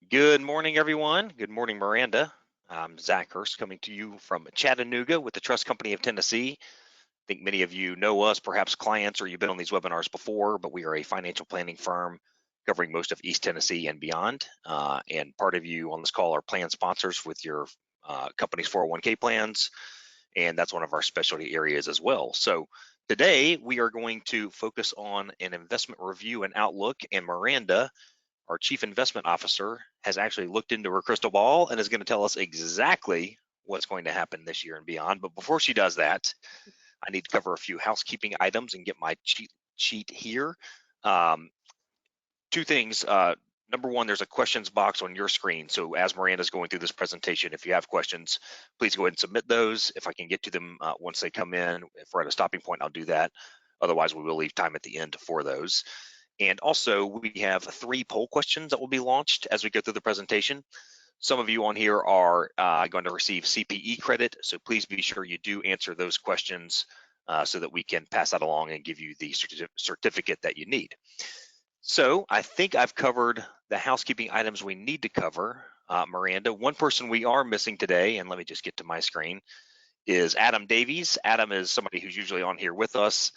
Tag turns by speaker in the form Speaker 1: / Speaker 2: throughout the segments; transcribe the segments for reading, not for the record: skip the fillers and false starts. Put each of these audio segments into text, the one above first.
Speaker 1: Good morning, everyone. Good morning, Miranda. I'm Zach Hurst coming to you from Chattanooga with the Trust Company of Tennessee. I think many of you know us, perhaps clients, or you've been on these webinars before, but we are a financial planning firm covering most of East Tennessee and beyond. And part of you on this call are plan sponsors with your company's 401k plans, and that's one of our specialty areas as well. So today we are going to focus on an investment review and outlook, and Miranda, our chief investment officer, has actually looked into her crystal ball and is going to tell us exactly what's going to happen this year and beyond. But before she does that, I need to cover a few housekeeping items and get my cheat sheet here. Two things. Number one, there's a questions box on your screen. So as Miranda's going through this presentation, if you have questions, please go ahead and submit those. If I can get to them once they come in, if we're at a stopping point, I'll do that. Otherwise, we will leave time at the end for those. And also, we have 3 poll questions that will be launched as we go through the presentation. Some of you on here are going to receive CPE credit, so please be sure you do answer those questions so that we can pass that along and give you the certificate that you need. So I think I've covered the housekeeping items we need to cover. Miranda, one person we are missing today, and let me just get to my screen, is Adam Davies. Adam is somebody who's usually on here with us.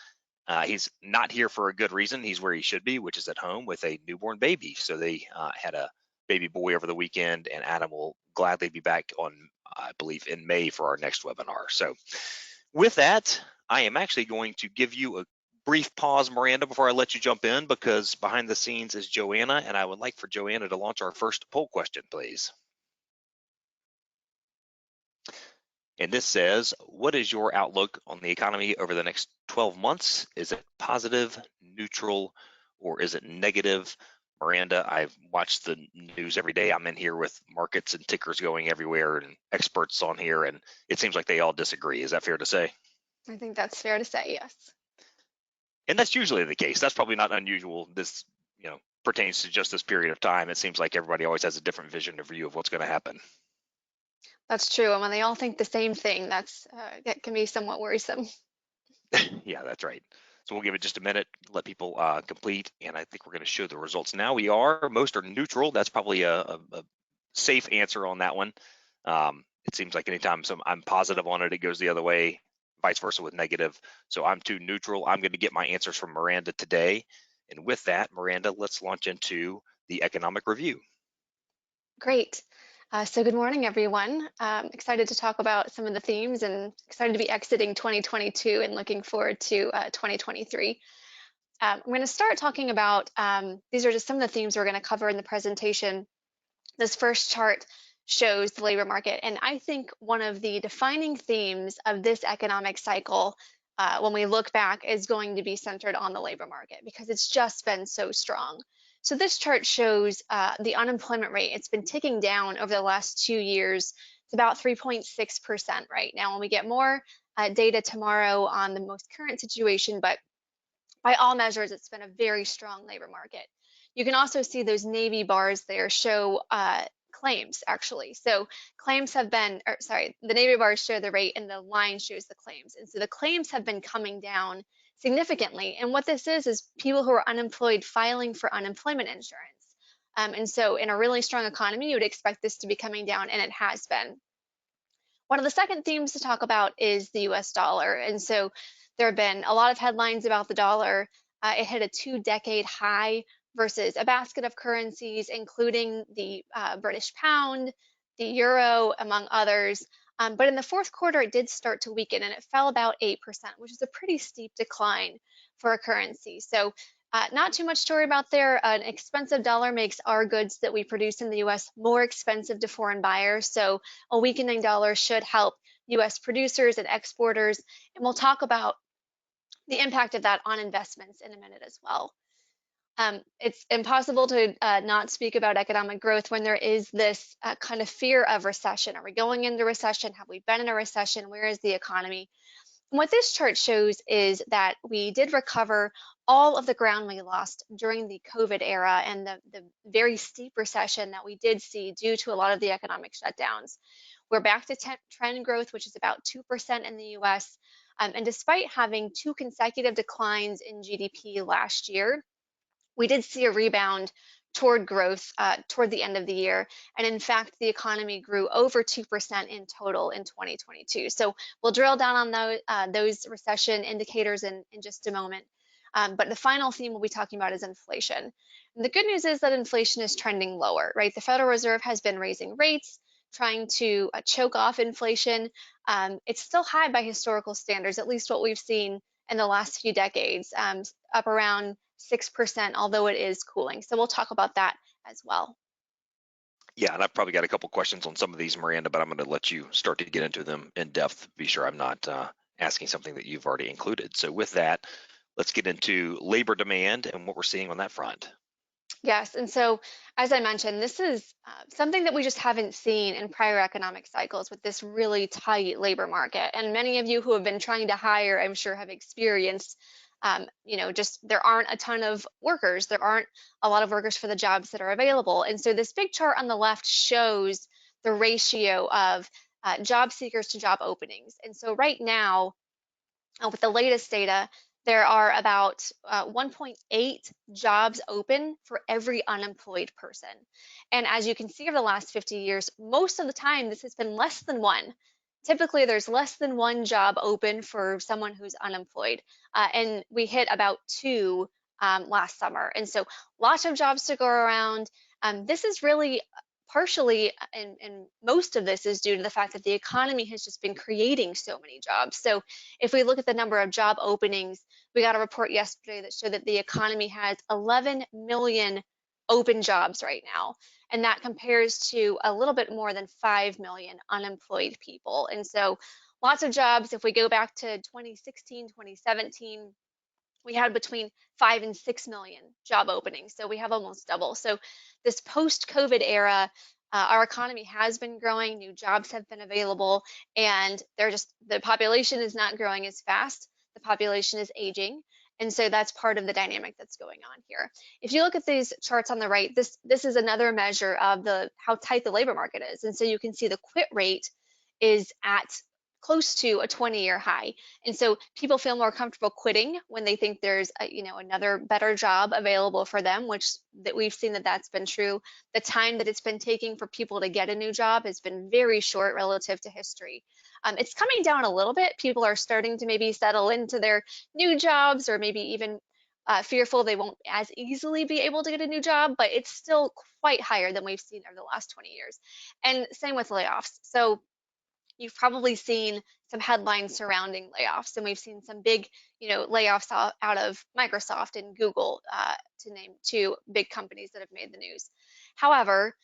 Speaker 1: He's not here for a good reason. He's where he should be, which is at home with a newborn baby. So they had a baby boy over the weekend, and Adam will gladly be back on, I believe, in May for our next webinar. So with that, I am actually going to give you a brief pause, Miranda, before I let you jump in, because behind the scenes is Joanna, and I would like for Joanna to launch our first poll question, please. And this says, what is your outlook on the economy over the next 12 months? Is it positive, neutral, or is it negative? Miranda, I've watched the news every day. I'm in here with markets and tickers going everywhere and experts on here, and it seems like they all disagree. Is that fair to say?
Speaker 2: I think that's fair to say, yes.
Speaker 1: And that's usually the case. That's probably not unusual. This, pertains to just this period of time. It seems like everybody always has a different vision or view of what's going to happen.
Speaker 2: That's true. And when they all think the same thing, that can be somewhat worrisome.
Speaker 1: Yeah, that's right. So we'll give it just a minute, let people complete, and I think we're going to show the results now. Most are neutral. That's probably a safe answer on that one. It seems like anytime I'm positive on it, it goes the other way, vice versa with negative. So I'm too neutral. I'm going to get my answers from Miranda today. And with that, Miranda, let's launch into the economic review.
Speaker 2: Great. So good morning, everyone. Excited to talk about some of the themes and excited to be exiting 2022 and looking forward to 2023. I'm going to start talking about, these are just some of the themes we're going to cover in the presentation. This first chart shows the labor market, and I think one of the defining themes of this economic cycle when we look back is going to be centered on the labor market because it's just been so strong. So this chart shows the unemployment rate. It's been ticking down over the last 2 years. It's about 3.6% right now, and we get more data tomorrow on the most current situation, but by all measures, it's been a very strong labor market. You can also see those navy bars there show claims, actually. So claims have been, or sorry, the navy bars show the rate and the line shows the claims. And so the claims have been coming down significantly. And what this is people who are unemployed filing for unemployment insurance. And so in a really strong economy, you would expect this to be coming down, and it has been. One of the second themes to talk about is the US dollar. And so there have been a lot of headlines about the dollar. It hit a 2-decade high versus a basket of currencies, including the British pound, the euro, among others. But in the fourth quarter, it did start to weaken and it fell about 8%, which is a pretty steep decline for a currency. So not too much to worry about there. An expensive dollar makes our goods that we produce in the US more expensive to foreign buyers. So a weakening dollar should help US producers and exporters. And we'll talk about the impact of that on investments in a minute as well. It's impossible to not speak about economic growth when there is this kind of fear of recession. Are we going into recession? Have we been in a recession? Where is the economy? And what this chart shows is that we did recover all of the ground we lost during the COVID era and the very steep recession that we did see due to a lot of the economic shutdowns. We're back to trend growth, which is about 2% in the US. And despite having 2 consecutive declines in GDP last year, we did see a rebound toward growth toward the end of the year. And in fact, the economy grew over 2% in total in 2022. So we'll drill down on those recession indicators in just a moment. But the final theme we'll be talking about is inflation. And the good news is that inflation is trending lower, right? The Federal Reserve has been raising rates, trying to choke off inflation. It's still high by historical standards, at least what we've seen in the last few decades, up around 6%, although it is cooling. So we'll talk about that as well.
Speaker 1: Yeah, and I've probably got a couple questions on some of these, Miranda, but I'm going to let you start to get into them in depth. Be sure I'm not asking something that you've already included. So with that, let's get into labor demand and what we're seeing on that front.
Speaker 2: Yes, and so as I mentioned, this is something that we just haven't seen in prior economic cycles with this really tight labor market. And many of you who have been trying to hire, I'm sure, have experienced, just there aren't a ton of workers. There aren't a lot of workers for the jobs that are available. And so this big chart on the left shows the ratio of job seekers to job openings. And so right now, with the latest data, there are about 1.8 jobs open for every unemployed person. And as you can see over the last 50 years, most of the time this has been less than one. Typically, there's less than one job open for someone who's unemployed. And we hit about two last summer. And so lots of jobs to go around. This is really partially, and most of this is due to the fact that the economy has just been creating so many jobs. So if we look at the number of job openings, we got a report yesterday that showed that the economy has 11 million open jobs right now. And that compares to a little bit more than 5 million unemployed people. And so lots of jobs. If we go back to 2016, 2017, we had between 5 and 6 million job openings. So we have almost double. So this post-COVID era, our economy has been growing, new jobs have been available, and the population is not growing as fast. The population is aging. And so that's part of the dynamic that's going on here. If you look at these charts on the right, this is another measure of how tight the labor market is. And so you can see the quit rate is at close to a 20-year high. And so people feel more comfortable quitting when they think there's another better job available for them, which that we've seen that's been true. The time that it's been taking for people to get a new job has been very short relative to history. It's coming down a little bit. People are starting to maybe settle into their new jobs, or maybe even fearful they won't as easily be able to get a new job, but it's still quite higher than we've seen over the last 20 years. And same with layoffs. So you've probably seen some headlines surrounding layoffs, and we've seen some big, layoffs out of Microsoft and Google, to name two big companies that have made the news. However,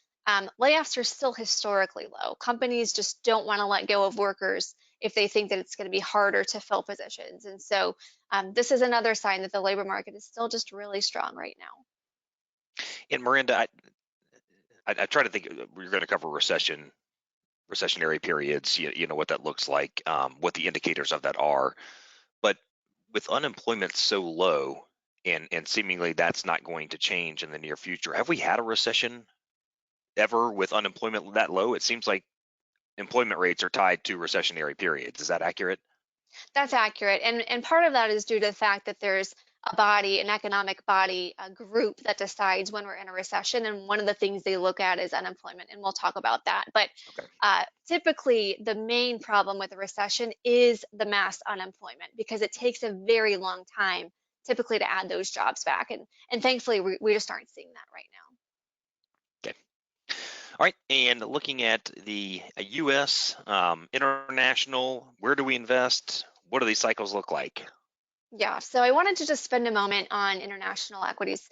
Speaker 2: layoffs are still historically low. Companies just don't want to let go of workers if they think that it's going to be harder to fill positions. And so this is another sign that the labor market is still just really strong right now.
Speaker 1: And Miranda, I try to think we're going to cover recessionary periods, you know what that looks like, what the indicators of that are. But with unemployment so low, and seemingly that's not going to change in the near future, have we had a recession ever with unemployment that low? It seems like employment rates are tied to recessionary periods. Is that accurate?
Speaker 2: That's accurate. And part of that is due to the fact that there's a body, an economic body, a group that decides when we're in a recession. And one of the things they look at is unemployment. And we'll talk about that. But
Speaker 1: Okay.
Speaker 2: typically, the main problem with a recession is the mass unemployment, because it takes a very long time typically to add those jobs back. And thankfully, we just aren't seeing that right now.
Speaker 1: Okay. All right. And looking at the U.S., international, where do we invest? What do these cycles look like?
Speaker 2: Yeah, so I wanted to just spend a moment on international equities,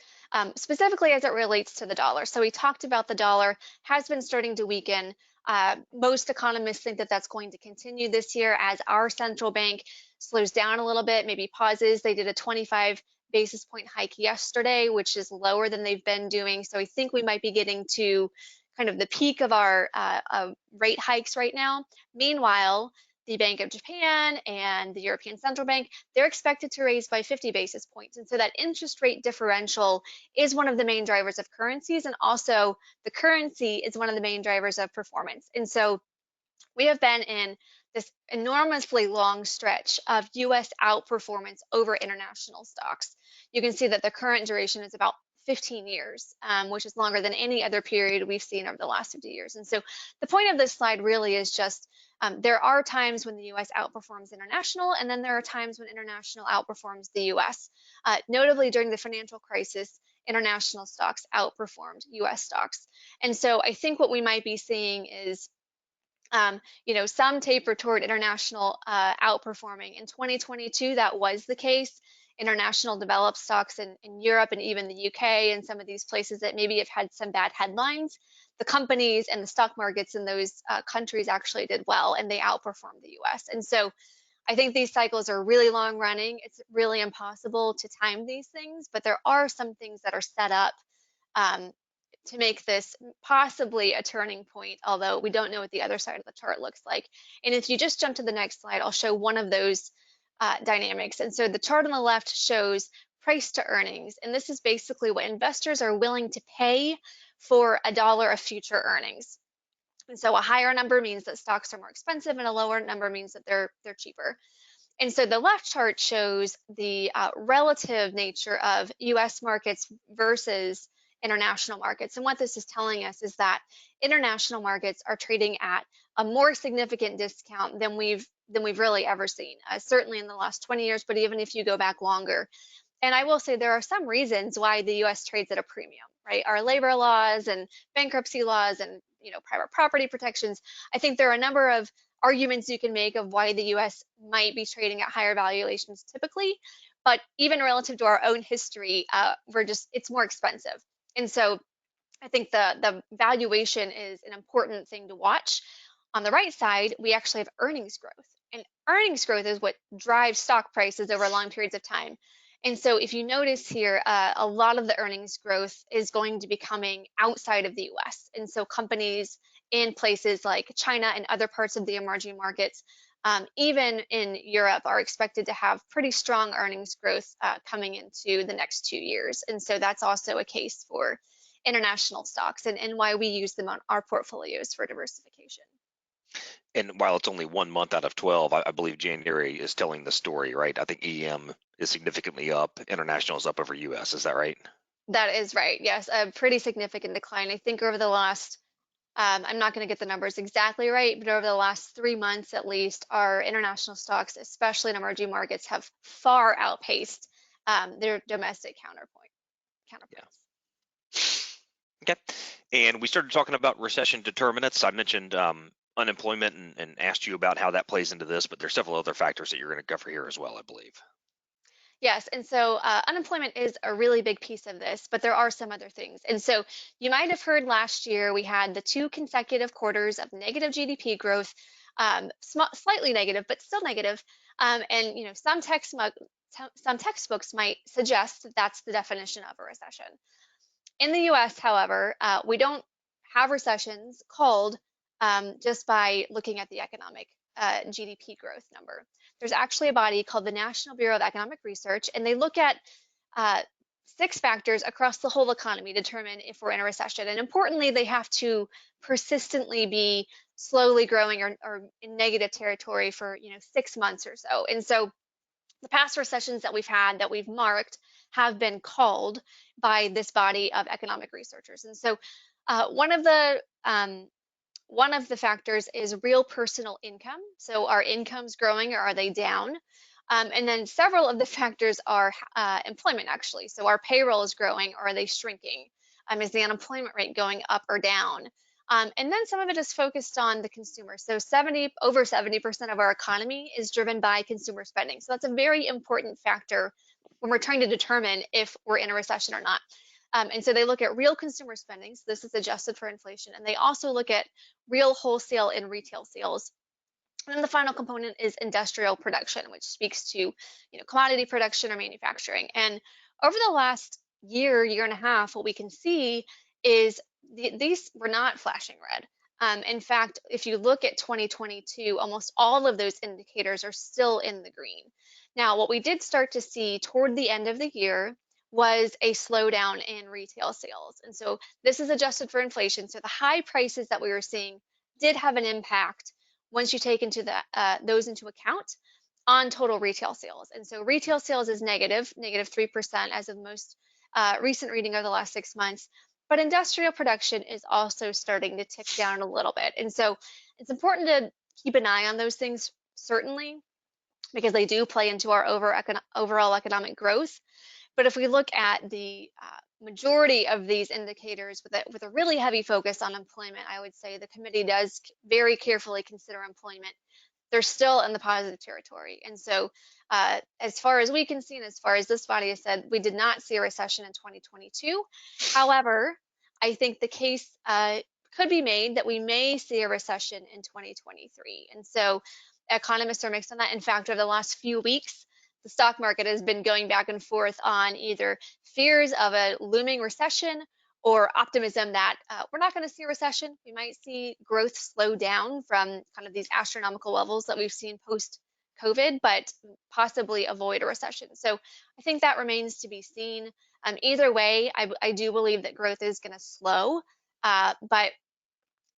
Speaker 2: specifically as it relates to the dollar. So we talked about the dollar has been starting to weaken. Most economists think that that's going to continue this year as our central bank slows down a little bit, maybe pauses. They did a 25 basis point hike yesterday, which is lower than they've been doing. So I think we might be getting to kind of the peak of our rate hikes right now. Meanwhile, the Bank of Japan and the European Central Bank, they're expected to raise by 50 basis points. And so that interest rate differential is one of the main drivers of currencies, and also the currency is one of the main drivers of performance. And so we have been in this enormously long stretch of US outperformance over international stocks. You can see that the current duration is about 15 years, which is longer than any other period we've seen over the last 50 years. And so the point of this slide really is just there are times when the US outperforms international, and then there are times when international outperforms the US. Notably, during the financial crisis, international stocks outperformed US stocks. And so I think what we might be seeing is some taper toward international outperforming. In 2022, that was the case. International developed stocks in Europe and even the UK and some of these places that maybe have had some bad headlines, the companies and the stock markets in those countries actually did well, and they outperformed the US. And so I think these cycles are really long running. It's really impossible to time these things, but there are some things that are set up um, to make this possibly a turning point, although we don't know what the other side of the chart looks like. And if you just jump to the next slide, I'll show one of those dynamics. And so the chart on the left shows price to earnings. And this is basically what investors are willing to pay for a dollar of future earnings. And so a higher number means that stocks are more expensive, and a lower number means that they're cheaper. And so the left chart shows the relative nature of US markets versus international markets. And what this is telling us is that international markets are trading at a more significant discount than we've really ever seen, certainly in the last 20 years, but even if you go back longer. And I will say there are some reasons why the US trades at a premium, right? Our labor laws and bankruptcy laws and private property protections. I think there are a number of arguments you can make of why the US might be trading at higher valuations typically, but even relative to our own history, it's more expensive. And so I think the valuation is an important thing to watch. On the right side, we actually have earnings growth. And earnings growth is what drives stock prices over long periods of time. And so if you notice here, a lot of the earnings growth is going to be coming outside of the US. And so companies in places like China and other parts of the emerging markets, even in Europe, are expected to have pretty strong earnings growth coming into the next 2 years. And so that's also a case for international stocks and why we use them on our portfolios for diversification.
Speaker 1: And while it's only 1 month out of 12, I believe January is telling the story, right? I think EM is significantly up, international is up over US. Is that right?
Speaker 2: That is right. Yes, a pretty significant decline. I think over the last, I'm not going to get the numbers exactly right, but over the last 3 months at least, our international stocks, especially in emerging markets, have far outpaced their domestic counterparts.
Speaker 1: Okay. And we started talking about recession determinants. I mentioned unemployment and asked you about how that plays into this, but there's several other factors that you're going to cover here as well, I believe.
Speaker 2: Yes, and so unemployment is a really big piece of this, but there are some other things. And so you might have heard last year we had the 2 consecutive quarters of negative GDP growth, slightly negative, but still negative. And some textbooks might suggest that that's the definition of a recession. In the US, however, we don't have recessions called just by looking at the economic GDP growth number. There's actually a body called the National Bureau of Economic Research, and they look at 6 factors across the whole economy to determine if we're in a recession. And importantly, they have to persistently be slowly growing or in negative territory for 6 months or so. And so the past recessions that we've had that we've marked have been called by this body of economic researchers. And so one of the factors is real personal income. So are incomes growing or are they down? And then several of the factors are employment actually. So our payroll is growing or are they shrinking? Is the unemployment rate going up or down? And then some of it is focused on the consumer. So over 70% of our economy is driven by consumer spending. So that's a very important factor when we're trying to determine if we're in a recession or not. And so they look at real consumer spending. So this is adjusted for inflation. And they also look at real wholesale and retail sales. And then the final component is industrial production, which speaks to commodity production or manufacturing. And over the last year and a half, what we can see is these were not flashing red. In fact, if you look at 2022, almost all of those indicators are still in the green. Now, what we did start to see toward the end of the year was a slowdown in retail sales. And so this is adjusted for inflation. So the high prices that we were seeing did have an impact once you take those into account on total retail sales. And so retail sales is negative 3% as of most recent reading over the last 6 months. But industrial production is also starting to tick down a little bit. And so it's important to keep an eye on those things, certainly, because they do play into our overall economic growth. But if we look at the majority of these indicators with a really heavy focus on employment, I would say the committee does very carefully consider employment. They're still in the positive territory. And so as far as we can see, and as far as this body has said, we did not see a recession in 2022. However, I think the case could be made that we may see a recession in 2023. And so economists are mixed on that. In fact, over the last few weeks, the stock market has been going back and forth on either fears of a looming recession or optimism that we're not going to see a recession. We might see growth slow down from kind of these astronomical levels that we've seen post COVID, but possibly avoid a recession. So I think that remains to be seen. Either way, I do believe that growth is going to slow, but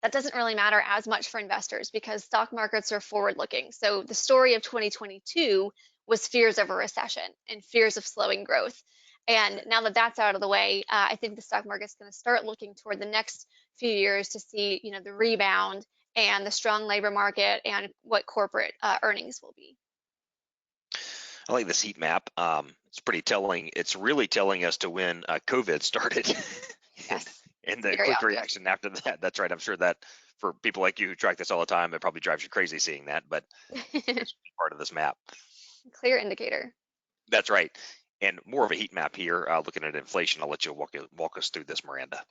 Speaker 2: that doesn't really matter as much for investors because stock markets are forward looking. So the story of 2022 was fears of a recession and fears of slowing growth. And now that that's out of the way, I think the stock market's going to start looking toward the next few years to see, the rebound and the strong labor market and what corporate earnings will be.
Speaker 1: I like this heat map. It's pretty telling. It's really telling us to when COVID started.
Speaker 2: Yes.
Speaker 1: And the
Speaker 2: Very
Speaker 1: quick
Speaker 2: obvious.
Speaker 1: reaction after that. That's right. I'm sure that for people like you who track this all the time, it probably drives you crazy seeing that, but it's part of this map.
Speaker 2: Clear indicator.
Speaker 1: That's right. And more of a heat map here, looking at inflation. I'll let you walk us through this, Miranda.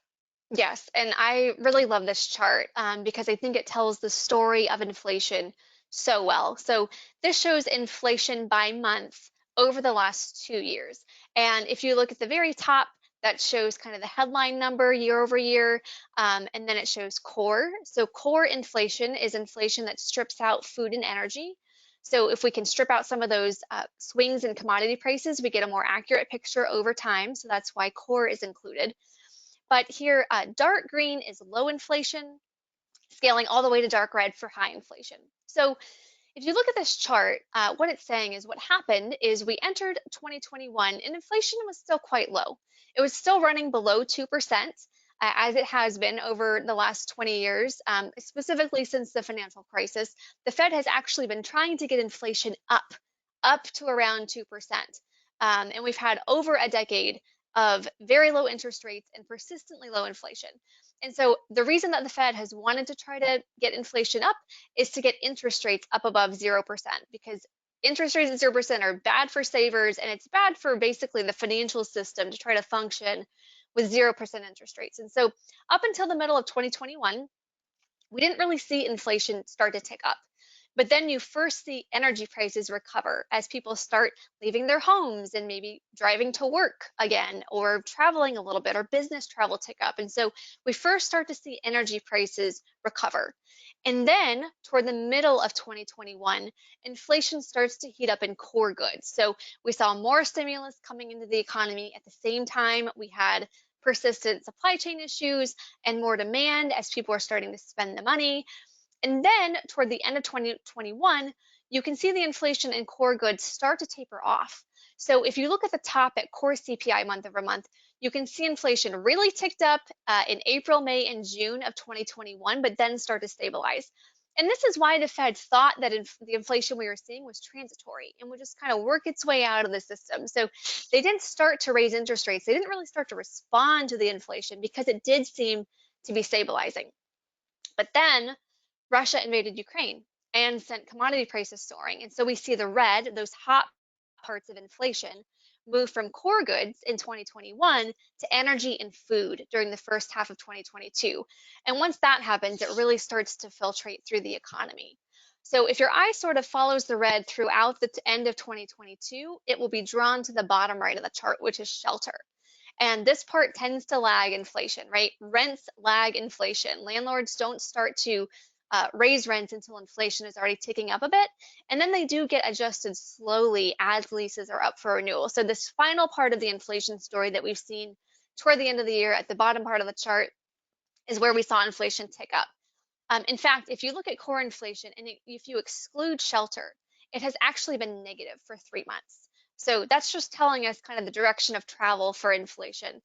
Speaker 2: Yes, and I really love this chart because I think it tells the story of inflation so well. So this shows inflation by month over the last 2 years. And if you look at the very top, that shows kind of the headline number year over year, and then it shows core. So core inflation is inflation that strips out food and energy. So if we can strip out some of those swings in commodity prices, we get a more accurate picture over time. So that's why core is included. But here, dark green is low inflation, scaling all the way to dark red for high inflation. So if you look at this chart, what it's saying is what happened is we entered 2021 and inflation was still quite low. It was still running below 2%, as it has been over the last 20 years, specifically since the financial crisis. The Fed has actually been trying to get inflation up to around 2%. And we've had over a decade of very low interest rates and persistently low inflation. And so the reason that the Fed has wanted to try to get inflation up is to get interest rates up above 0% because interest rates at 0% are bad for savers and it's bad for basically the financial system to try to function with 0% interest rates. And so up until the middle of 2021, we didn't really see inflation start to tick up. But then you first see energy prices recover as people start leaving their homes and maybe driving to work again or traveling a little bit or business travel tick up. And so we first start to see energy prices recover. And then toward the middle of 2021, inflation starts to heat up in core goods. So we saw more stimulus coming into the economy. At the same time, we had persistent supply chain issues and more demand as people are starting to spend the money. And then toward the end of 2021, you can see the inflation in core goods start to taper off. So if you look at the top at core CPI month over month, you can see inflation really ticked up in April, May, and June of 2021, but then start to stabilize. And this is why the Fed thought that the inflation we were seeing was transitory and would just kind of work its way out of the system. So they didn't start to raise interest rates. They didn't really start to respond to the inflation because it did seem to be stabilizing. But then Russia invaded Ukraine and sent commodity prices soaring. And so we see the red, those hot parts of inflation, move from core goods in 2021 to energy and food during the first half of 2022. And once that happens, it really starts to filtrate through the economy. So if your eye sort of follows the red throughout the end of 2022, it will be drawn to the bottom right of the chart, which is shelter. And this part tends to lag inflation, right? Rents lag inflation. Landlords don't start to raise rents until inflation is already ticking up a bit. And then they do get adjusted slowly as leases are up for renewal. So this final part of the inflation story that we've seen toward the end of the year at the bottom part of the chart is where we saw inflation tick up. In fact, if you look at core inflation and if you exclude shelter, it has actually been negative for 3 months. So that's just telling us kind of the direction of travel for inflation.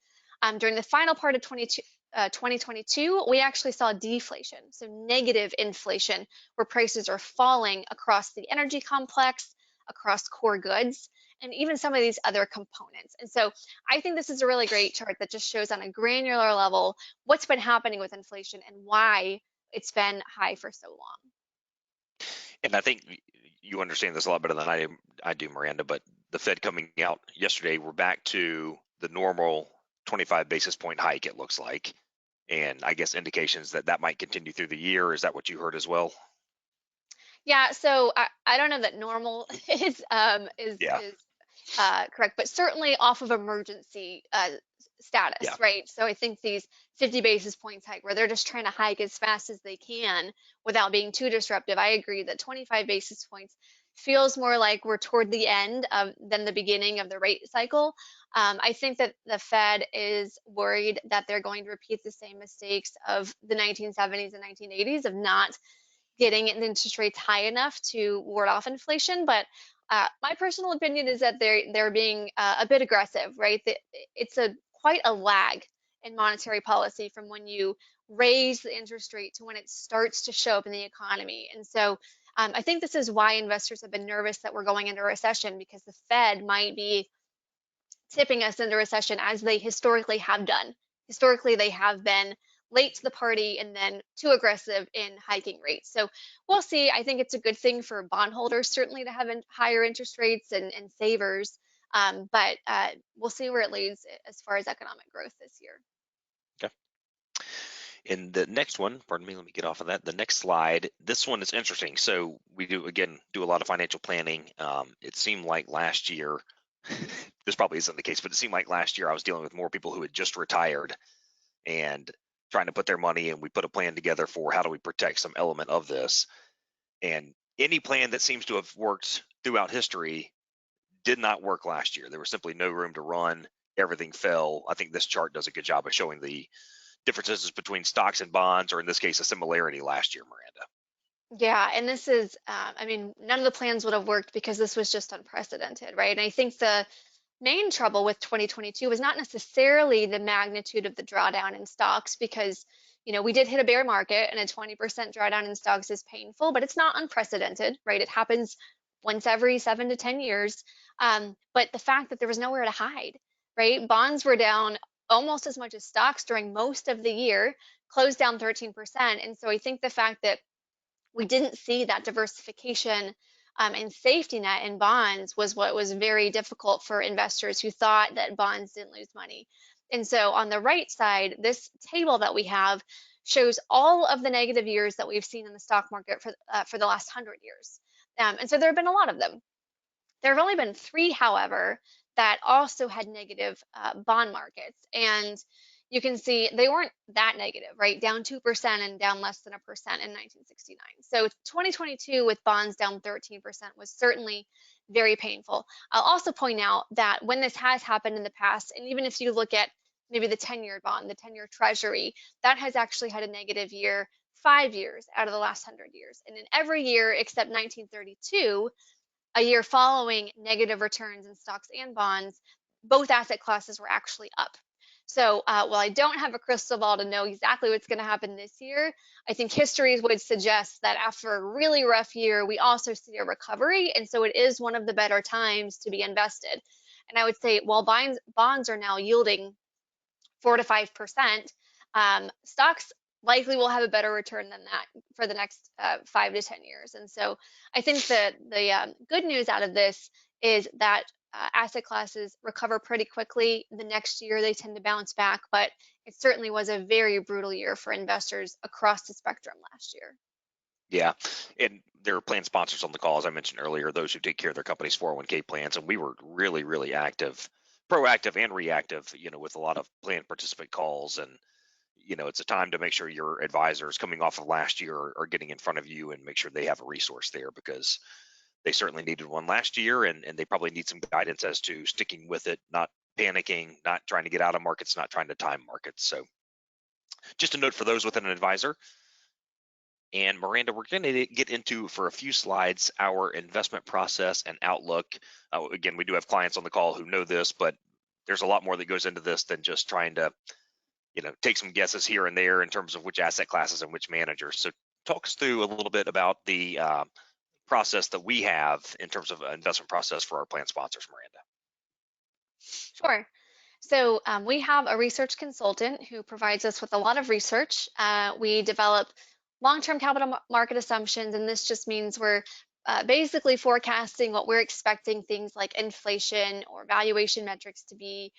Speaker 2: During the final part of 2022, we actually saw deflation, so negative inflation, where prices are falling across the energy complex, across core goods, and even some of these other components. And so I think this is a really great chart that just shows on a granular level what's been happening with inflation and why it's been high for so long.
Speaker 1: And I think you understand this a lot better than I do, Miranda, but the Fed coming out yesterday, we're back to the normal 25 basis point hike, it looks like. And I guess indications that that might continue through the year. Is that what you heard as well?
Speaker 2: Yeah, so I don't know that normal
Speaker 1: Yeah.
Speaker 2: is correct, but certainly off of emergency
Speaker 1: Yeah.
Speaker 2: status, right? So I think these 50 basis points hike where they're just trying to hike as fast as they can without being too disruptive. I agree that 25 basis points feels more like we're toward the end of than the beginning of the rate cycle. I think that the Fed is worried that they're going to repeat the same mistakes of the 1970s and 1980s of not getting interest rates high enough to ward off inflation. But my personal opinion is that they're being a bit aggressive, right? It's a quite a lag in monetary policy from when you raise the interest rate to when it starts to show up in the economy. And so I think this is why investors have been nervous that we're going into a recession because the Fed might be tipping us into recession as they historically have done. Historically, they have been late to the party and then too aggressive in hiking rates. So we'll see. I think it's a good thing for bondholders certainly to have higher interest rates and savers. But we'll see where it leads as far as economic growth this year.
Speaker 1: Okay. And the next one, pardon me, let me get off of that. The next slide, this one is interesting. So we do, again, do a lot of financial planning. It seemed like last year, this probably isn't the case, but it seemed like last year I was dealing with more people who had just retired and trying to put their money, and we put a plan together for how do we protect some element of this. And any plan that seems to have worked throughout history did not work last year. There was simply no room to run. Everything fell. I think this chart does a good job of showing the differences between stocks and bonds, or in this case, a similarity last year, Miranda.
Speaker 2: Yeah, and this is, I mean, none of the plans would have worked because this was just unprecedented, right? And I think the main trouble with 2022 was not necessarily the magnitude of the drawdown in stocks because, we did hit a bear market and a 20% drawdown in stocks is painful, but it's not unprecedented, right? It happens once every 7 to 10 years. But the fact that there was nowhere to hide, right? Bonds were down almost as much as stocks during most of the year, closed down 13%. And so I think the fact that we didn't see that diversification and safety net in bonds was what was very difficult for investors who thought that bonds didn't lose money. And so on the right side, this table that we have shows all of the negative years that we've seen in the stock market for the last 100 years. And so there have been a lot of them. There have only been three, however, that also had negative bond markets. And you can see they weren't that negative, right? Down 2% and down less than a percent in 1969. So 2022 with bonds down 13% was certainly very painful. I'll also point out that when this has happened in the past, and even if you look at maybe the 10-year bond, the 10-year treasury, that has actually had a negative year 5 years out of the last 100 years. And in every year except 1932, a year following negative returns in stocks and bonds, both asset classes were actually up. So while I don't have a crystal ball to know exactly what's going to happen this year, I think history would suggest that after a really rough year, we also see a recovery. And so it is one of the better times to be invested. And I would say while bonds are now yielding 4 to 5%, stocks likely will have a better return than that for the next 5 to 10 years. And so I think that the good news out of this is that asset classes recover pretty quickly. The next year they tend to bounce back, but it certainly was a very brutal year for investors across the spectrum last year.
Speaker 1: Yeah, and there are plan sponsors on the call, as I mentioned earlier, those who take care of their company's 401k plans, and we were really, really active, proactive and reactive, with a lot of plan participant calls. And it's a time to make sure your advisors coming off of last year are getting in front of you and make sure they have a resource there, because they certainly needed one last year, and they probably need some guidance as to sticking with it, not panicking, not trying to get out of markets, not trying to time markets. So just a note for those with an advisor, And Miranda, we're going to get into, for a few slides, our investment process and outlook. Again, we do have clients on the call who know this, but there's a lot more that goes into this than just trying to, take some guesses here and there in terms of which asset classes and which managers. So talk us through a little bit about the process that we have in terms of an investment process for our plan sponsors, Miranda.
Speaker 2: Sure. So we have a research consultant who provides us with a lot of research. We develop long-term capital market assumptions, and this just means we're basically forecasting what we're expecting things like inflation or valuation metrics to be.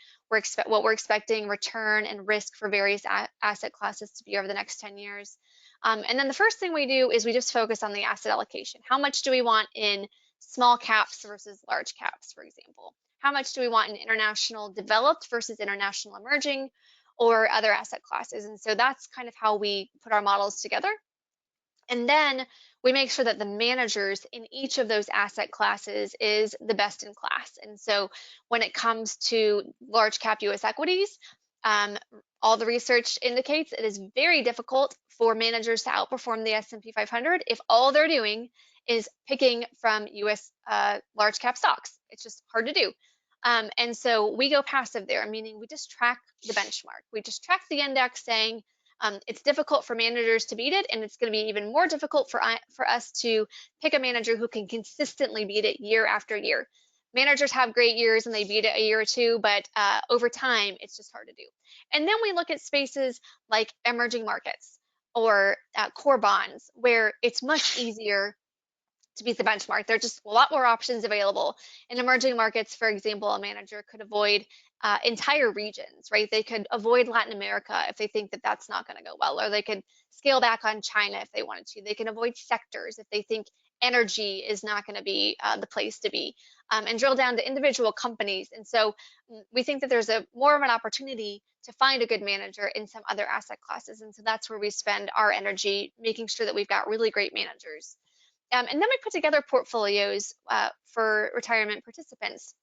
Speaker 2: What we're expecting return and risk for various asset classes to be over the next 10 years. And then the first thing we do is we just focus on the asset allocation. How much do we want in small caps versus large caps, for example? How much do we want in international developed versus international emerging or other asset classes? And so that's kind of how we put our models together. And then we make sure that the managers in each of those asset classes is the best in class. And so when it comes to large cap US equities, all the research indicates it is very difficult for managers to outperform the S&P 500 if all they're doing is picking from US large cap stocks. It's just hard to do. And so we go passive there, meaning we just track the benchmark. We just track the index saying it's difficult for managers to beat it, and it's going to be even more difficult for us to pick a manager who can consistently beat it year after year. Managers have great years and they beat it a year or two, but over time, it's just hard to do. And then we look at spaces like emerging markets or core bonds, where it's much easier to beat the benchmark. There are just a lot more options available. In emerging markets, for example, a manager could avoid entire regions, right? They could avoid Latin America if they think that that's not going to go well, or they could scale back on China if they wanted to. They can avoid sectors if they think energy is not going to be the place to be, and drill down to individual companies. And so we think that there's more of an opportunity to find a good manager in some other asset classes. And so that's where we spend our energy, making sure that we've got really great managers. And then we put together portfolios for retirement participants,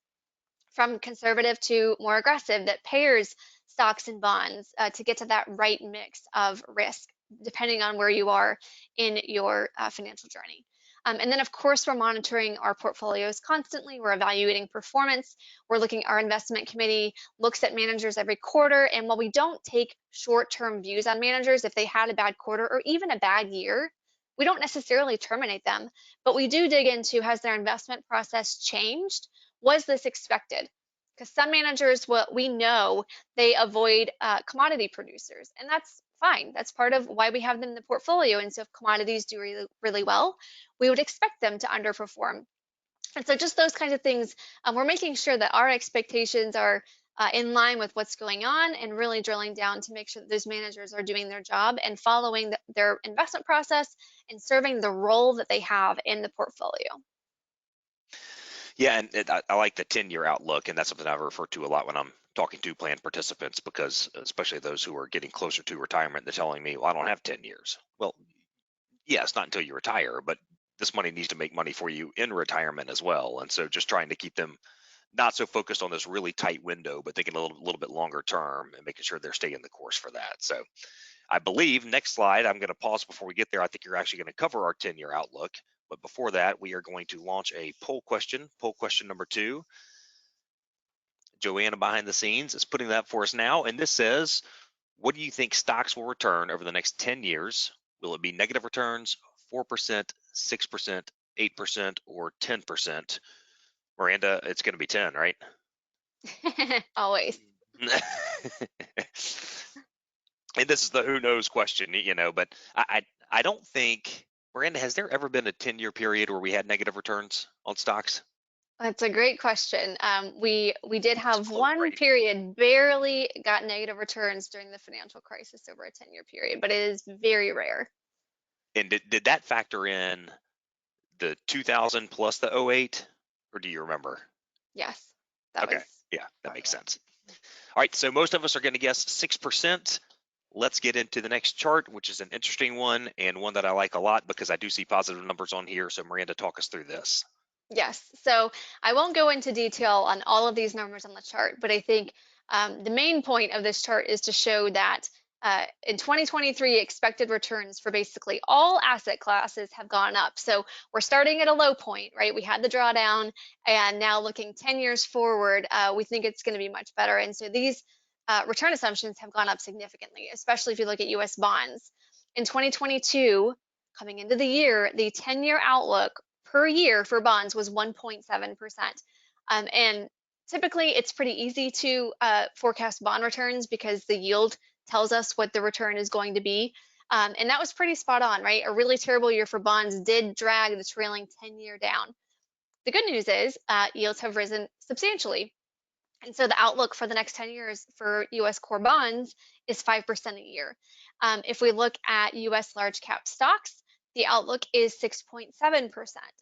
Speaker 2: from conservative to more aggressive, that pairs stocks and bonds to get to that right mix of risk, depending on where you are in your financial journey. And then, of course, we're monitoring our portfolios constantly. We're evaluating performance. Our investment committee looks at managers every quarter. And while we don't take short-term views on managers, if they had a bad quarter or even a bad year, we don't necessarily terminate them, but we do dig into, has their investment process changed? Was this expected? Because some managers, what we know, they avoid commodity producers, and that's fine. That's part of why we have them in the portfolio. And so if commodities do really, really well, we would expect them to underperform. And so just those kinds of things, we're making sure that our expectations are in line with what's going on, and really drilling down to make sure that those managers are doing their job and following their investment process and serving the role that they have in the portfolio.
Speaker 1: Yeah, and I like the 10-year outlook, and that's something I refer to a lot when I'm talking to plan participants, because especially those who are getting closer to retirement, they're telling me, well, I don't have 10 years. Well, yeah, it's not until you retire, but this money needs to make money for you in retirement as well. And so just trying to keep them not so focused on this really tight window, but thinking a little bit longer term and making sure they're staying the course for that. So I believe, next slide, I'm going to pause before we get there. I think you're actually going to cover our 10-year outlook. But before that, we are going to launch a poll question number 2. Joanna behind the scenes is putting that for us now. And this says, what do you think stocks will return over the next 10 years? Will it be negative returns, 4%, 6%, 8%, or 10%? Miranda, it's going to be 10, right?
Speaker 2: Always.
Speaker 1: And this is the who knows question, but I don't think, Miranda, has there ever been a 10-year period where we had negative returns on stocks?
Speaker 2: That's a great question. We did have one period, barely got negative returns during the financial crisis over a 10-year period, but it is very rare.
Speaker 1: And did that factor in the 2000 plus the 08, or do you remember?
Speaker 2: Yes.
Speaker 1: Okay. Yeah, that makes sense. All right, so most of us are going to guess 6%. Let's get into the next chart, which is an interesting one, and one that I like a lot because I do see positive numbers on here. So Miranda, talk us through this.
Speaker 2: Yes, so I won't go into detail on all of these numbers on the chart, but I think the main point of this chart is to show that In 2023, expected returns for basically all asset classes have gone up. So we're starting at a low point, right? We had the drawdown, and now looking 10 years forward, we think it's going to be much better. And so these return assumptions have gone up significantly, especially if you look at US bonds. In 2022, coming into the year, the 10-year outlook per year for bonds was 1.7%. And typically, it's pretty easy to forecast bond returns because the yield tells us what the return is going to be. And that was pretty spot on, right? A really terrible year for bonds did drag the trailing 10-year down. The good news is yields have risen substantially. And so the outlook for the next 10 years for US core bonds is 5% a year. If we look at US large cap stocks, the outlook is 6.7%.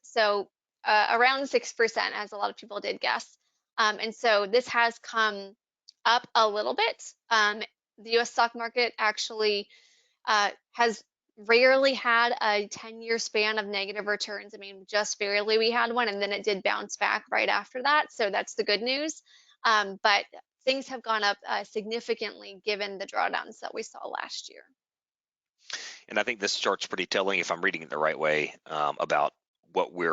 Speaker 2: So around 6%, as a lot of people did guess. And so this has come up a little bit. The US stock market actually has rarely had a 10-year span of negative returns. I mean, just barely we had one, and then it did bounce back right after that. So that's the good news. But things have gone up significantly given the drawdowns that we saw last year.
Speaker 1: And I think this chart's pretty telling, if I'm reading it the right way, about what we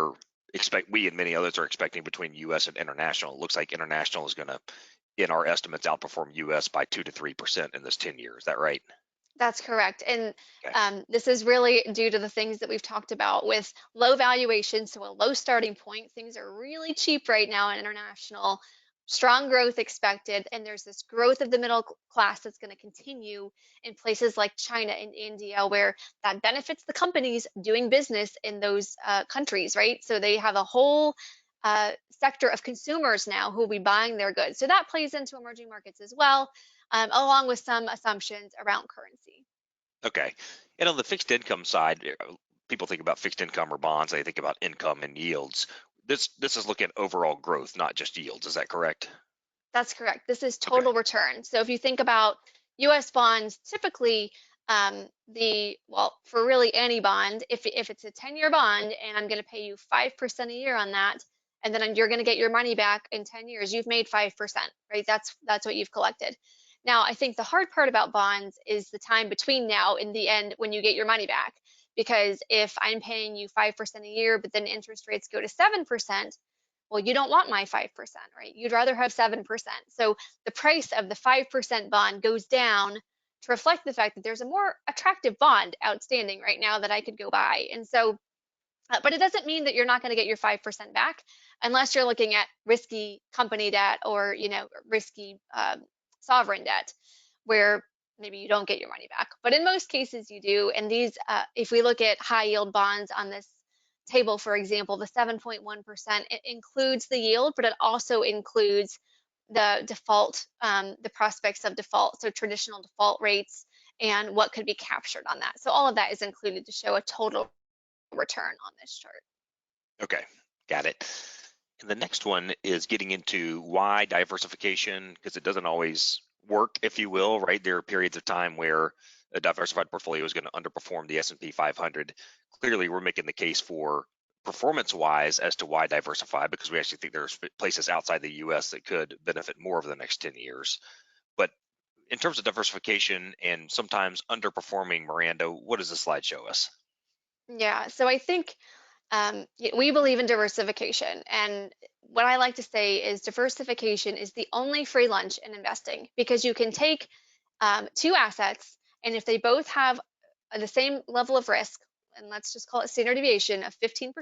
Speaker 1: and many others are expecting between U.S. and international. It looks like international is going to, in our estimates, outperform U.S. by 2 to 3% in this 10 years. Is that right?
Speaker 2: That's correct. And
Speaker 1: Okay.
Speaker 2: this is really due to the things that we've talked about with low valuation, so a low starting point. Things are really cheap right now in international, strong growth expected, and there's this growth of the middle class that's going to continue in places like China and India, where that benefits the companies doing business in those countries, right? So they have a whole sector of consumers now who will be buying their goods. So that plays into emerging markets as well, along with some assumptions around currency.
Speaker 1: Okay. And on the fixed income side, people think about fixed income or bonds, they think about income and yields. This is looking at overall growth, not just yields. Is that correct?
Speaker 2: That's correct. This is
Speaker 1: Okay.
Speaker 2: total return. So if you think about US bonds, typically well, for really any bond, if it's a 10-year bond and I'm going to pay you 5% a year on that, and then you're going to get your money back in 10 years, you've made 5%, right? That's what you've collected. Now, I think the hard part about bonds is the time between now and the end when you get your money back. Because if I'm paying you 5% a year, but then interest rates go to 7%, well, you don't want my 5%, right? You'd rather have 7%. So the price of the 5% bond goes down to reflect the fact that there's a more attractive bond outstanding right now that I could go buy. And so, but it doesn't mean that you're not going to get your 5% back unless you're looking at risky company debt or, risky sovereign debt where maybe you don't get your money back. But in most cases you do. And these, if we look at high yield bonds on this table, for example, the 7.1%, it includes the yield, but it also includes the default, the prospects of default, so traditional default rates and what could be captured on that. So all of that is included to show a total return on this chart.
Speaker 1: Okay. Got it. And the next one is getting into why diversification, because it doesn't always work, if you will, right? There are periods of time where a diversified portfolio is going to underperform the S&P 500. Clearly, we're making the case for performance-wise as to why diversify, because we actually think there's places outside the U.S. that could benefit more over the next 10 years. But in terms of diversification and sometimes underperforming, Miranda, what does this slide show us?
Speaker 2: Yeah, so I think we believe in diversification. And what I like to say is diversification is the only free lunch in investing because you can take two assets, and if they both have the same level of risk, and let's just call it standard deviation of 15%,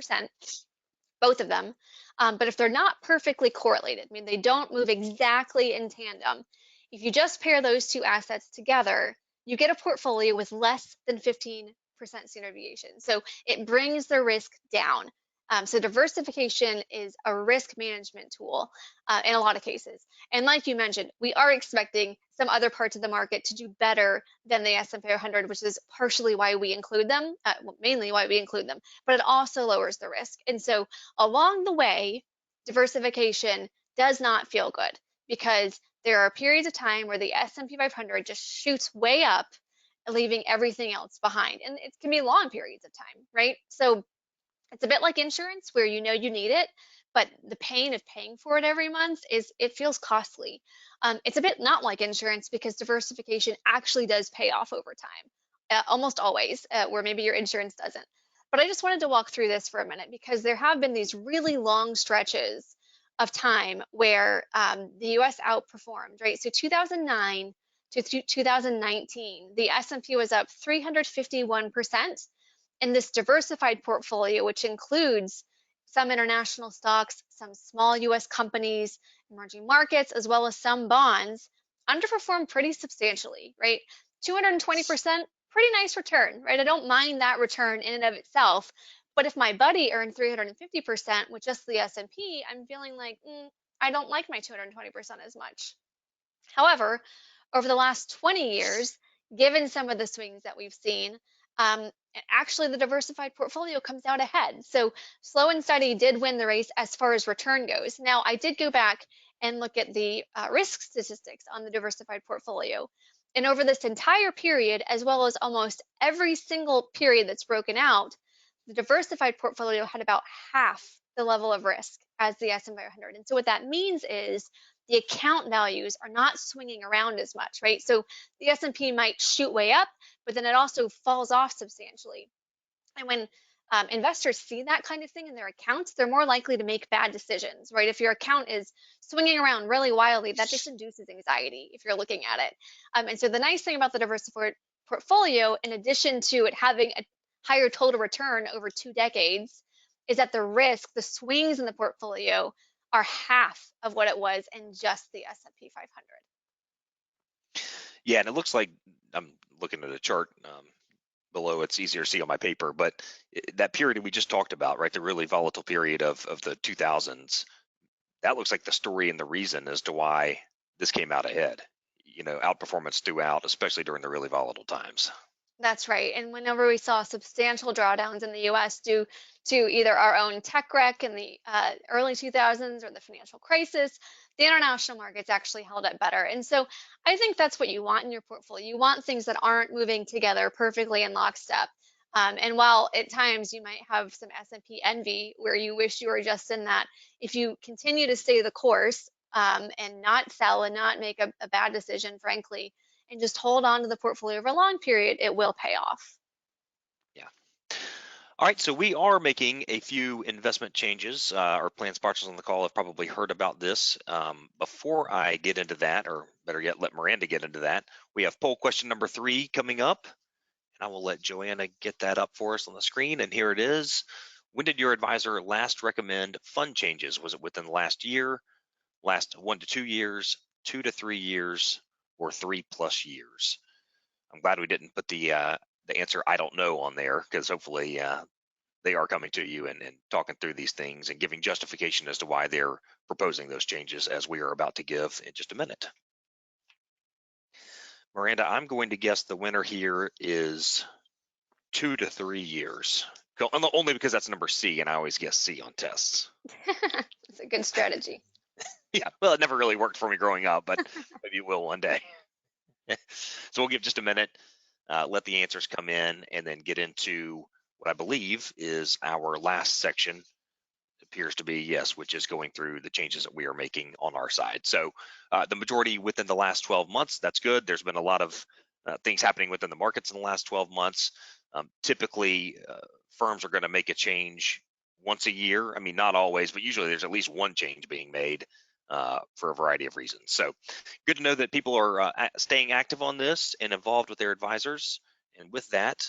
Speaker 2: both of them, but if they're not perfectly correlated, I mean, they don't move exactly in tandem, if you just pair those two assets together, you get a portfolio with less than 15% standard deviation. So it brings the risk down. So diversification is a risk management tool in a lot of cases. And like you mentioned, we are expecting some other parts of the market to do better than the S&P 500, which is partially why we include them, well, mainly why we include them, but it also lowers the risk. And so along the way, diversification does not feel good because there are periods of time where the S&P 500 just shoots way up, leaving everything else behind. And it can be long periods of time, right? So it's a bit like insurance where you know you need it, but the pain of paying for it every month it feels costly. It's a bit not like insurance because diversification actually does pay off over time, almost always, where maybe your insurance doesn't. But I just wanted to walk through this for a minute because there have been these really long stretches of time where the U.S. outperformed, right? So 2009 to 2019, the S&P was up 351%, and this diversified portfolio, which includes some international stocks, some small US companies, emerging markets, as well as some bonds, underperformed pretty substantially, right? 220%, pretty nice return, right? I don't mind that return in and of itself. But if my buddy earned 350% with just the S&P, I'm feeling like, I don't like my 220% as much. However, over the last 20 years, given some of the swings that we've seen, um, actually the diversified portfolio comes out ahead. So slow and steady did win the race as far as return goes. Now, I did go back and look at the risk statistics on the diversified portfolio. And over this entire period, as well as almost every single period that's broken out, the diversified portfolio had about half the level of risk as the S&P 500. And so what that means is the account values are not swinging around as much, right? So the S&P might shoot way up, but then it also falls off substantially. And when investors see that kind of thing in their accounts, they're more likely to make bad decisions, right? If your account is swinging around really wildly, that just induces anxiety if you're looking at it. And so the nice thing about the diversified portfolio, in addition to it having a higher total return over 2 decades, is that the risk, the swings in the portfolio are half of what it was in just the S&P 500.
Speaker 1: Yeah, and it looks like I'm looking at a chart below. It's easier to see on my paper, but that period we just talked about, right, the really volatile period of the 2000s, that looks like the story and the reason as to why this came out ahead. Outperformance throughout, especially during the really volatile times.
Speaker 2: That's right. And whenever we saw substantial drawdowns in the US due to either our own tech wreck in the early 2000s or the financial crisis, the international markets actually held up better. And so I think that's what you want in your portfolio. You want things that aren't moving together perfectly in lockstep. And while at times you might have some S&P envy where you wish you were just in that, if you continue to stay the course and not sell and not make a bad decision, frankly, and just hold on to the portfolio over a long period, it will pay off.
Speaker 1: Yeah. All right, so we are making a few investment changes. Our plan sponsors on the call have probably heard about this. Before I get into that, or better yet, let Miranda get into that, we have poll question number 3 coming up. And I will let Joanna get that up for us on the screen. And here it is. When did your advisor last recommend fund changes? Was it within the last year, last 1 to 2 years, 2 to 3 years, or 3+ years? I'm glad we didn't put the answer I don't know on there, because hopefully they are coming to you and talking through these things and giving justification as to why they're proposing those changes, as we are about to give in just a minute. Miranda, I'm going to guess the winner here is 2 to 3 years. Only because that's number C, and I always guess C on tests.
Speaker 2: It's a good strategy.
Speaker 1: Yeah, well, it never really worked for me growing up, but maybe it will one day. So we'll give just a minute, let the answers come in, and then get into what I believe is our last section. It appears to be yes, which is going through the changes that we are making on our side. So the majority within the last 12 months, that's good. There's been a lot of things happening within the markets in the last 12 months. Typically, firms are going to make a change once a year. I mean, not always, but usually there's at least one change being made for a variety of reasons. So good to know that people are staying active on this and involved with their advisors. And with that,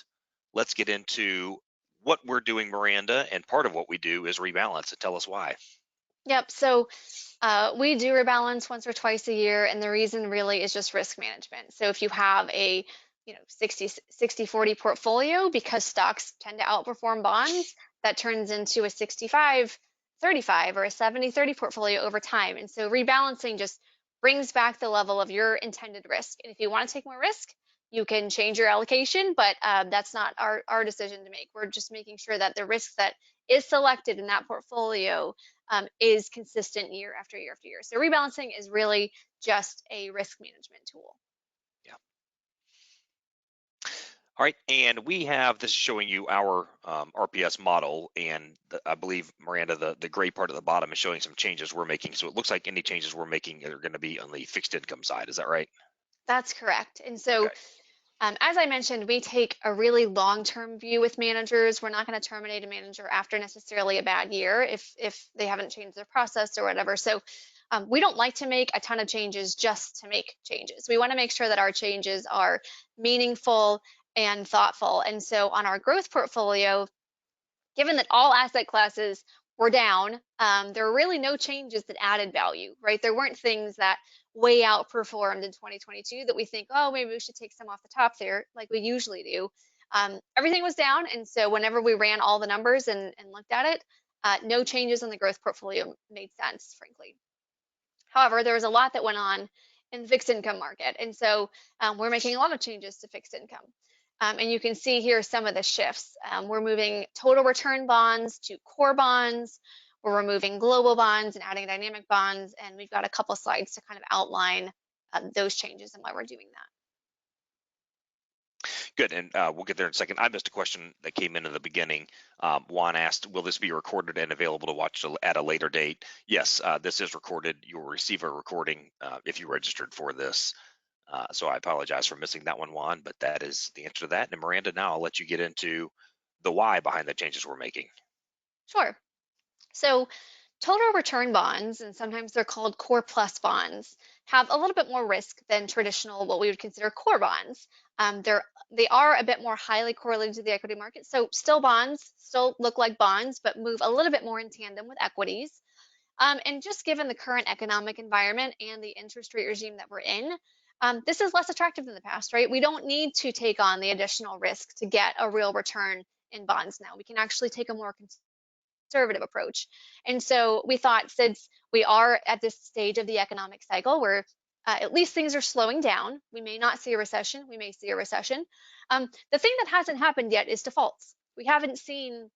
Speaker 1: let's get into what we're doing, Miranda. And part of what we do is rebalance. And tell us why.
Speaker 2: Yep. So we do rebalance once or twice a year, and the reason really is just risk management. So if you have a 60-40 portfolio, because stocks tend to outperform bonds, that turns into a 65-35 or a 70-30 portfolio over time. And so rebalancing just brings back the level of your intended risk. And if you want to take more risk, you can change your allocation, but that's not our decision to make. We're just making sure that the risk that is selected in that portfolio is consistent year after year after year. So rebalancing is really just a risk management tool.
Speaker 1: Yeah. All right, and we have this is showing you our RPS model, and I believe Miranda, the gray part at the bottom is showing some changes we're making. So it looks like any changes we're making are going to be on the fixed income side. Is that right?
Speaker 2: That's correct. And so,
Speaker 1: Okay.
Speaker 2: as I mentioned, we take a really long-term view with managers. We're not going to terminate a manager after necessarily a bad year if they haven't changed their process or whatever. So we don't like to make a ton of changes just to make changes. We want to make sure that our changes are meaningful and thoughtful. And so on our growth portfolio, given that all asset classes were down, there were really no changes that added value, right? There weren't things that way outperformed in 2022 that we think, oh, maybe we should take some off the top there, like we usually do. Everything was down, and so whenever we ran all the numbers and looked at it, no changes in the growth portfolio made sense, frankly. However, there was a lot that went on in the fixed income market, and so we're making a lot of changes to fixed income. And you can see here some of the shifts. We're moving total return bonds to core bonds. We're removing global bonds and adding dynamic bonds. And we've got a couple slides to kind of outline those changes and why we're doing that.
Speaker 1: Good, and we'll get there in a second. I missed a question that came in the beginning. Juan asked, will this be recorded and available to watch at a later date? Yes, this is recorded. You will receive a recording if you registered for this. So I apologize for missing that one, Juan, but that is the answer to that. And Miranda, now I'll let you get into the why behind the changes we're making.
Speaker 2: Sure. So total return bonds, and sometimes they're called core plus bonds, have a little bit more risk than traditional, what we would consider core bonds. They are a bit more highly correlated to the equity market. So still bonds, still look like bonds, but move a little bit more in tandem with equities. And just given the current economic environment and the interest rate regime that we're in, this is less attractive than the past, right? We don't need to take on the additional risk to get a real return in bonds now. We can actually take a more conservative approach. And so we thought, since we are at this stage of the economic cycle where at least things are slowing down, we may not see a recession, we may see a recession. The thing that hasn't happened yet is defaults. We haven't seen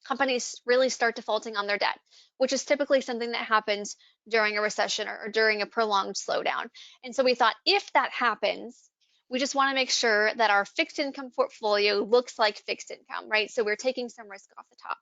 Speaker 2: companies really start defaulting on their debt, which is typically something that happens during a recession or during a prolonged slowdown. And so we thought, if that happens, we just want to make sure that our fixed income portfolio looks like fixed income, right? So we're taking some risk off the top.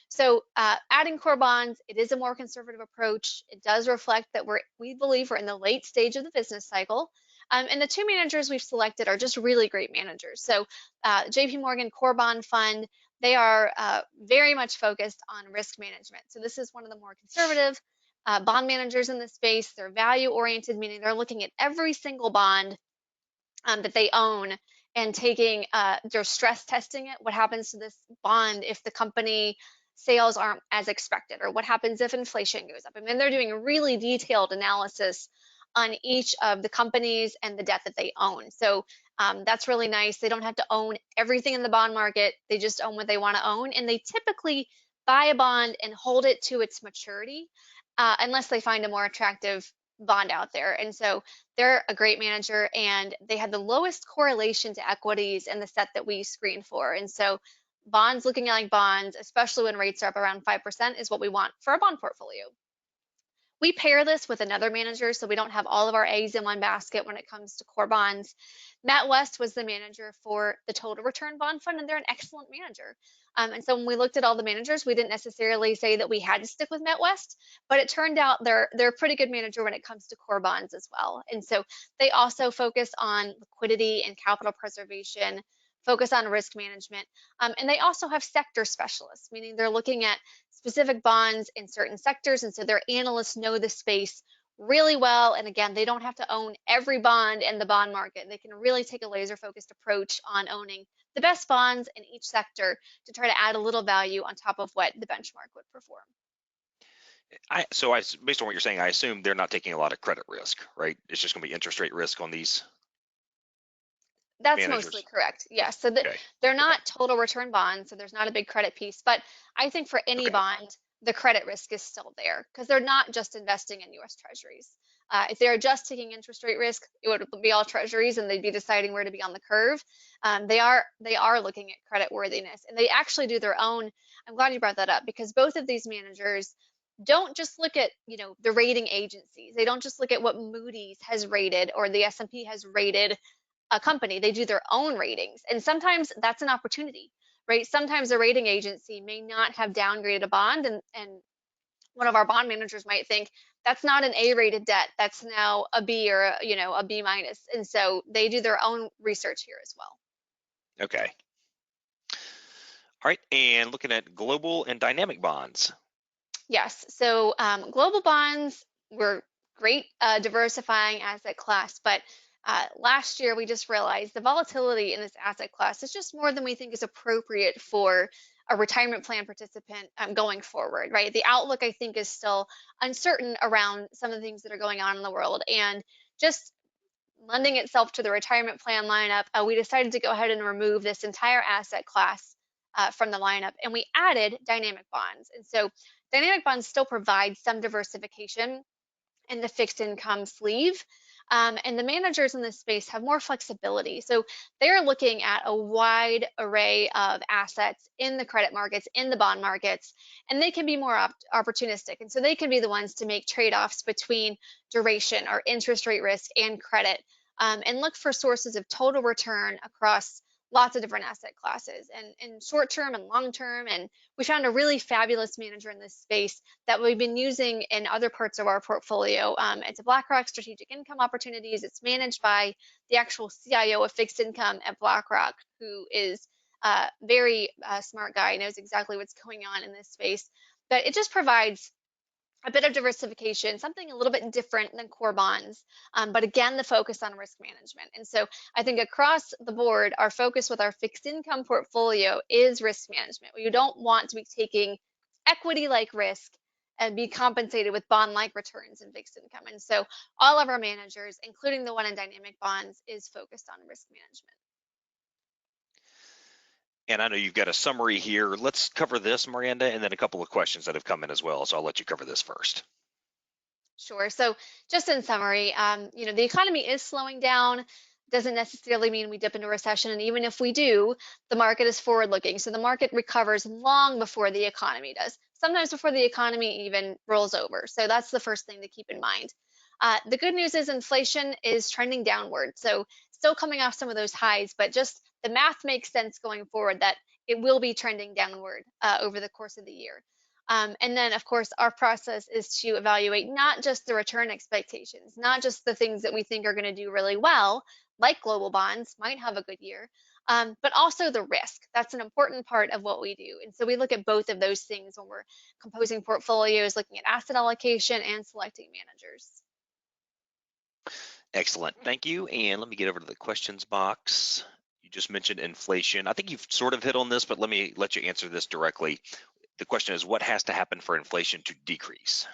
Speaker 2: So adding core bonds, it is a more conservative approach. It does reflect that we believe we're in the late stage of the business cycle. And the two managers we've selected are just really great managers. So JP Morgan Core Bond Fund, they are very much focused on risk management. So this is one of the more conservative bond managers in the space. They're value oriented, meaning they're looking at every single bond that they own and they're stress testing it. What happens to this bond if the company sales aren't as expected, or what happens if inflation goes up? I mean, they're doing a really detailed analysis on each of the companies and the debt that they own. So that's really nice. They don't have to own everything in the bond market. They just own what they want to own. And they typically buy a bond and hold it to its maturity unless they find a more attractive bond out there. And so they're a great manager, and they had the lowest correlation to equities in the set that we screen for. And so bonds looking like bonds, especially when rates are up around 5%, is what we want for a bond portfolio. We pair this with another manager, so we don't have all of our eggs in one basket when it comes to core bonds. Matt West was the manager for the Total Return Bond Fund, and they're an excellent manager. And so when we looked at all the managers, we didn't necessarily say that we had to stick with Matt West, but it turned out they're a pretty good manager when it comes to core bonds as well. And so they also focus on liquidity and capital preservation, focus on risk management, and they also have sector specialists, meaning they're looking at specific bonds in certain sectors, and so their analysts know the space really well. And again, they don't have to own every bond in the bond market. They can really take a laser focused approach on owning the best bonds in each sector to try to add a little value on top of what the benchmark would perform.
Speaker 1: Based on what you're saying, I assume they're not taking a lot of credit risk, right? It's just going to be interest rate risk on these.
Speaker 2: That's
Speaker 1: managers.
Speaker 2: Mostly correct. Yes. So they're not total return bonds, so there's not a big credit piece. But I think for any bond, the credit risk is still there because they're not just investing in U.S. Treasuries. If they're just taking interest rate risk, it would be all Treasuries, and they'd be deciding where to be on the curve. They are looking at credit worthiness, and they actually do their own. I'm glad you brought that up, because both of these managers don't just look at the rating agencies. They don't just look at what Moody's has rated or the S&P has rated a company, they do their own ratings. And sometimes that's an opportunity, right? Sometimes a rating agency may not have downgraded a bond, and one of our bond managers might think that's not an A-rated debt, that's now a B or a B minus. And so they do their own research here as well.
Speaker 1: Okay. All right. And looking at global and dynamic bonds.
Speaker 2: Yes. So global bonds were great diversifying asset class, but last year we just realized the volatility in this asset class is just more than we think is appropriate for a retirement plan participant going forward, right? The outlook, I think, is still uncertain around some of the things that are going on in the world, and just lending itself to the retirement plan lineup, we decided to go ahead and remove this entire asset class from the lineup, and we added dynamic bonds. And so dynamic bonds still provide some diversification in the fixed income sleeve. And the managers in this space have more flexibility. So they're looking at a wide array of assets in the credit markets, in the bond markets, and they can be more opportunistic. And so they can be the ones to make trade-offs between duration or interest rate risk and credit, and look for sources of total return across lots of different asset classes and short term and long term. And we found a really fabulous manager in this space that we've been using in other parts of our portfolio. It's a BlackRock Strategic Income Opportunities. It's managed by the actual CIO of fixed income at BlackRock, who is a very smart guy, knows exactly what's going on in this space. But it just provides a bit of diversification, something a little bit different than core bonds, but again, the focus on risk management. And so I think across the board, our focus with our fixed income portfolio is risk management. We don't want to be taking equity-like risk and be compensated with bond-like returns in fixed income. And so all of our managers, including the one in dynamic bonds, is focused on risk management.
Speaker 1: And I know you've got a summary here. Let's cover this, Miranda, and then a couple of questions that have come in as well. So I'll let you cover this first.
Speaker 2: Sure. So just in summary, the economy is slowing down. Doesn't necessarily mean we dip into recession. And even if we do, the market is forward looking. So the market recovers long before the economy does, sometimes before the economy even rolls over. So that's the first thing to keep in mind. The good news is inflation is trending downward. So still coming off some of those highs, but just the math makes sense going forward that it will be trending downward over the course of the year. And then, of course, our process is to evaluate not just the return expectations, not just the things that we think are going to do really well, like global bonds might have a good year, but also the risk. That's an important part of what we do. And so we look at both of those things when we're composing portfolios, looking at asset allocation and selecting managers.
Speaker 1: Excellent. Thank you. And let me get over to the questions box. You just mentioned inflation. I think you've sort of hit on this, but let me let you answer this directly. The question is, what has to happen for inflation to decrease?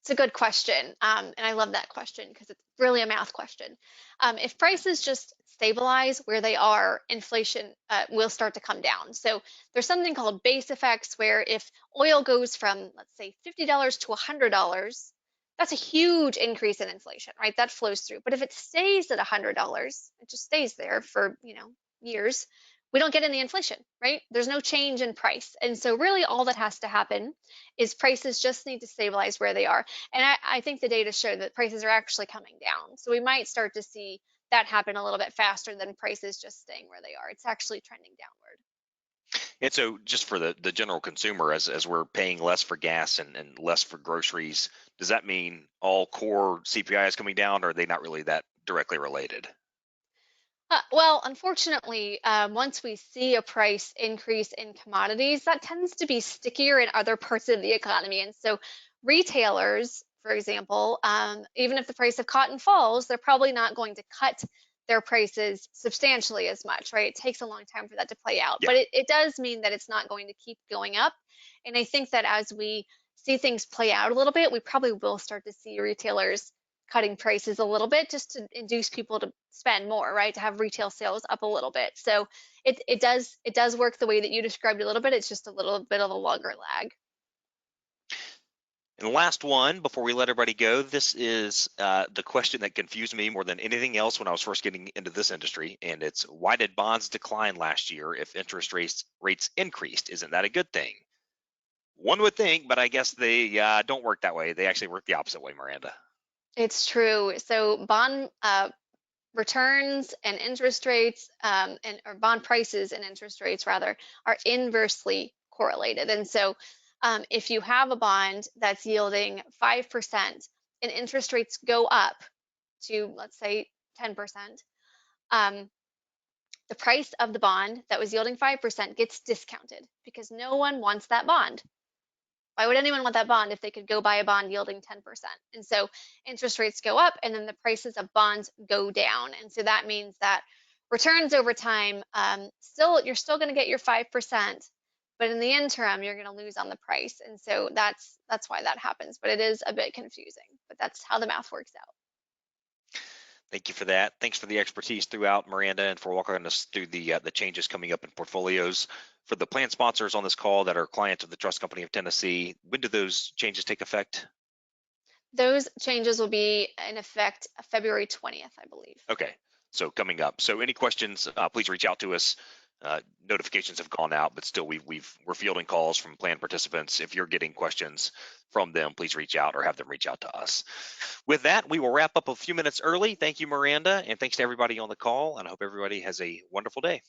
Speaker 2: It's a good question. And I love that question because it's really a math question. If prices just stabilize where they are, inflation will start to come down. So there's something called base effects where if oil goes from, let's say, $50 to $100, that's a huge increase in inflation, right? That flows through. But if it stays at $100, it just stays there for, years, we don't get any inflation, right? There's no change in price. And so really all that has to happen is prices just need to stabilize where they are. And I think the data show that prices are actually coming down. So we might start to see that happen a little bit faster than prices just staying where they are. It's actually trending downward.
Speaker 1: And so just for the general consumer, as we're paying less for gas and less for groceries, does that mean all core CPI is coming down, or are they not really that directly related?
Speaker 2: Well, unfortunately, once we see a price increase in commodities, that tends to be stickier in other parts of the economy. And so retailers, for example, even if the price of cotton falls, they're probably not going to cut their prices substantially as much, right? It takes a long time for that to play out,
Speaker 1: Yeah.
Speaker 2: but it does mean that it's not going to keep going up. And I think that as we see things play out a little bit, we probably will start to see retailers cutting prices a little bit just to induce people to spend more, right? To have retail sales up a little bit. So it does work the way that you described a little bit. It's just a little bit of a longer lag.
Speaker 1: And the last one, before we let everybody go, this is the question that confused me more than anything else when I was first getting into this industry, and it's, why did bonds decline last year if interest rates increased? Isn't that a good thing? One would think, but I guess they don't work that way. They actually work the opposite way, Miranda.
Speaker 2: It's true. So bond returns and interest rates or bond prices and interest rates rather are inversely correlated. And so if you have a bond that's yielding 5% and interest rates go up to, let's say, 10%, the price of the bond that was yielding 5% gets discounted because no one wants that bond. Why would anyone want that bond if they could go buy a bond yielding 10%? And so interest rates go up and then the prices of bonds go down. And so that means that returns over time, you're still going to get your 5%, but in the interim, you're going to lose on the price. And so that's why that happens. But it is a bit confusing, but that's how the math works out.
Speaker 1: Thank you for that. Thanks for the expertise throughout, Miranda, and for walking us through the changes coming up in portfolios. For the plan sponsors on this call that are clients of the Trust Company of Tennessee, when do those changes take effect?
Speaker 2: Those changes will be in effect February 20th, I believe.
Speaker 1: Okay, so coming up. So any questions, please reach out to us. Notifications have gone out, but still we're fielding calls from plan participants. If you're getting questions from them, please reach out or have them reach out to us. With that, we will wrap up a few minutes early. Thank you, Miranda, and thanks to everybody on the call, and I hope everybody has a wonderful day.